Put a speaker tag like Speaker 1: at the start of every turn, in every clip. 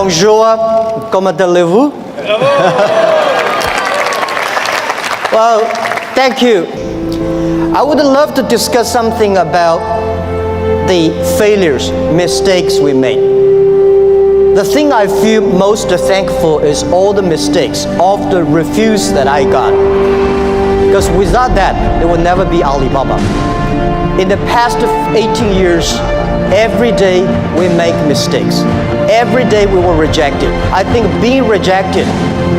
Speaker 1: Bonjour, comment allez-vous? Well, thank you. I would love to discuss something about the failures, mistakes we made. The thing I feel most thankful is all the mistakes, all the refuse that I got. Because without that, there would never be Alibaba. In the past 18 years, every day we make mistakes. Every day we were rejected. I think being rejected,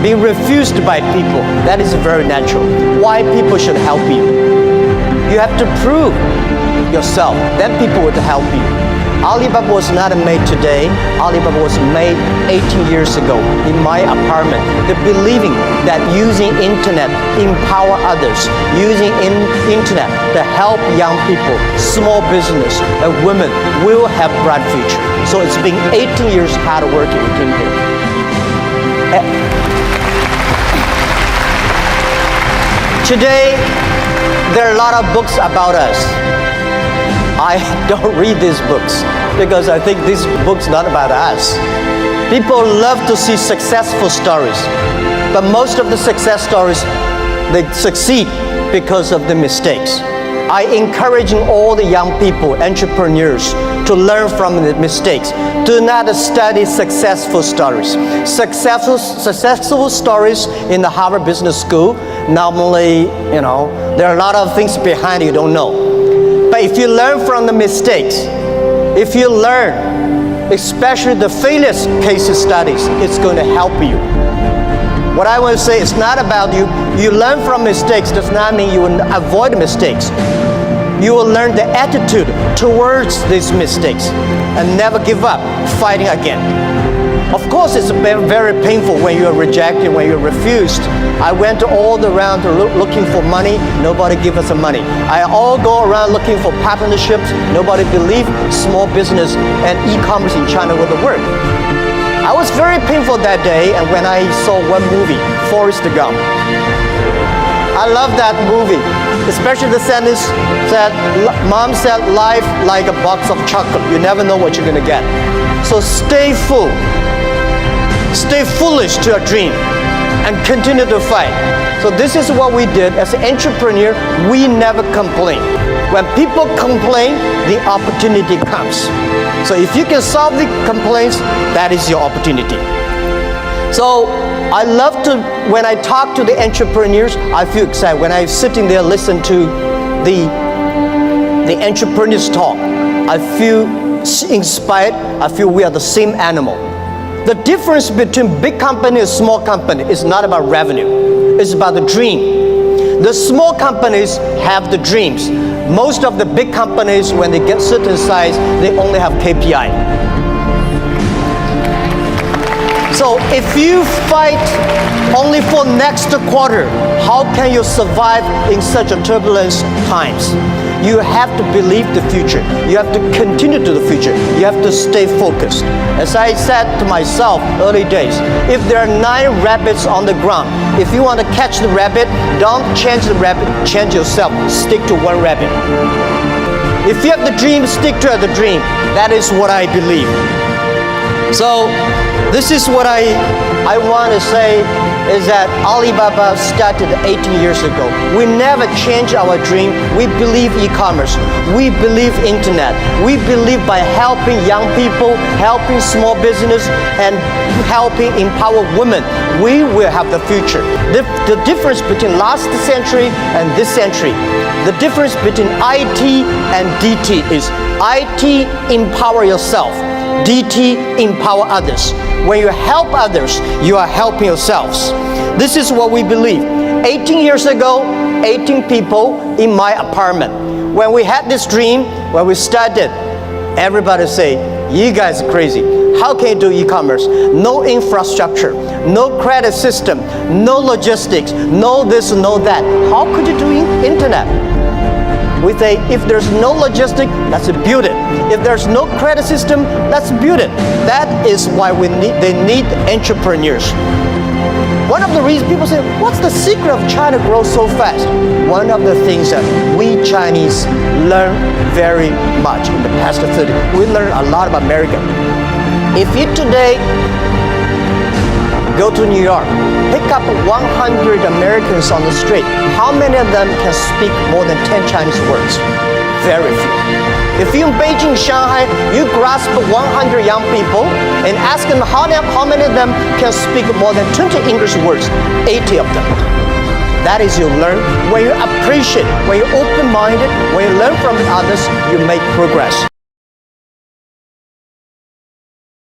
Speaker 1: being refused by people, that is very natural. Why people should help you? You have to prove yourself, then people would help you. Alibaba was not made today. Alibaba was made 18 years ago in my apartment. The believing that using internet empower others, using internet to help young people, small business, and women will have bright future. So it's been 18 years hard work we came here. Today, there are a lot of books about us. I don't read these books because I think these books not about us. People love to see successful stories, but most of the success stories, they succeed because of the mistakes. I encouraging all the young people, entrepreneurs, to learn from the mistakes. Do not study successful stories. Successful stories in the Harvard Business School, normally, there are a lot of things behind you don't know. But if you learn from the mistakes, if you learn, especially the failure case studies, it's going to help you. What I want to say is not about you. You learn from mistakes does not mean you will avoid mistakes. You will learn the attitude towards these mistakes and never give up, fighting again. Of course, it's very painful when you're rejected, when you're refused. I went all around looking for money. Nobody give us the money. I all go around looking for partnerships. Nobody believe small business and e-commerce in China would work. I was very painful that day, and when I saw one movie, Forrest Gump. I love that movie, especially the sentence that Mom said, life like a box of chocolate. You never know what you're gonna get. So stay full. Stay foolish to your dream and continue to fight. So this is what we did as an entrepreneur. We never complain. When people complain, the opportunity comes. So if you can solve the complaints, that is your opportunity. So I love to, when I talk to the entrepreneurs, I feel excited. When I'm sitting there listen to the entrepreneurs talk, I feel inspired. I feel we are the same animal. The difference between big company and small company is not about revenue. It's about the dream. The small companies have the dreams. Most of the big companies, when they get certain size, they only have KPI. So if you fight only for next quarter, how can you survive in such a turbulence times? You have to believe the future. You have to continue to the future. You have to stay focused. As I said to myself early days, if there are 9 rabbits on the ground, if you want to catch the rabbit, don't change the rabbit, change yourself. Stick to one rabbit. If you have the dream, stick to the dream. That is what I believe. So this is what I want to say is that Alibaba started 18 years ago. We never change our dream. We believe e-commerce. We believe internet. We believe by helping young people, helping small business, and helping empower women, we will have the future. The difference between last century and this century, the difference between IT and DT is IT empower yourself. DT empower others. When you help others, you are helping yourselves. This is what we believe. 18 years ago, 18 people in my apartment. When we had this dream, when we started, everybody say, you guys are crazy. How can you do e-commerce? No infrastructure, no credit system, no logistics, no this, no that. How could you do internet? We say, if there's no logistic, let's build it. If there's no credit system, let's build it. That is why they need entrepreneurs. One of the reasons people say, what's the secret of China grow so fast? One of the things that we Chinese learn very much in the past 30. We learn a lot about America. If you today go to New York, pick up 100 Americans on the street, how many of them can speak more than 10 Chinese words? Very few. If you in Beijing, Shanghai, you grasp 100 young people and ask them how many of them can speak more than 20 English words, 80 of them. That is you learn. When you appreciate, when you're open-minded, when you learn from others, you make progress.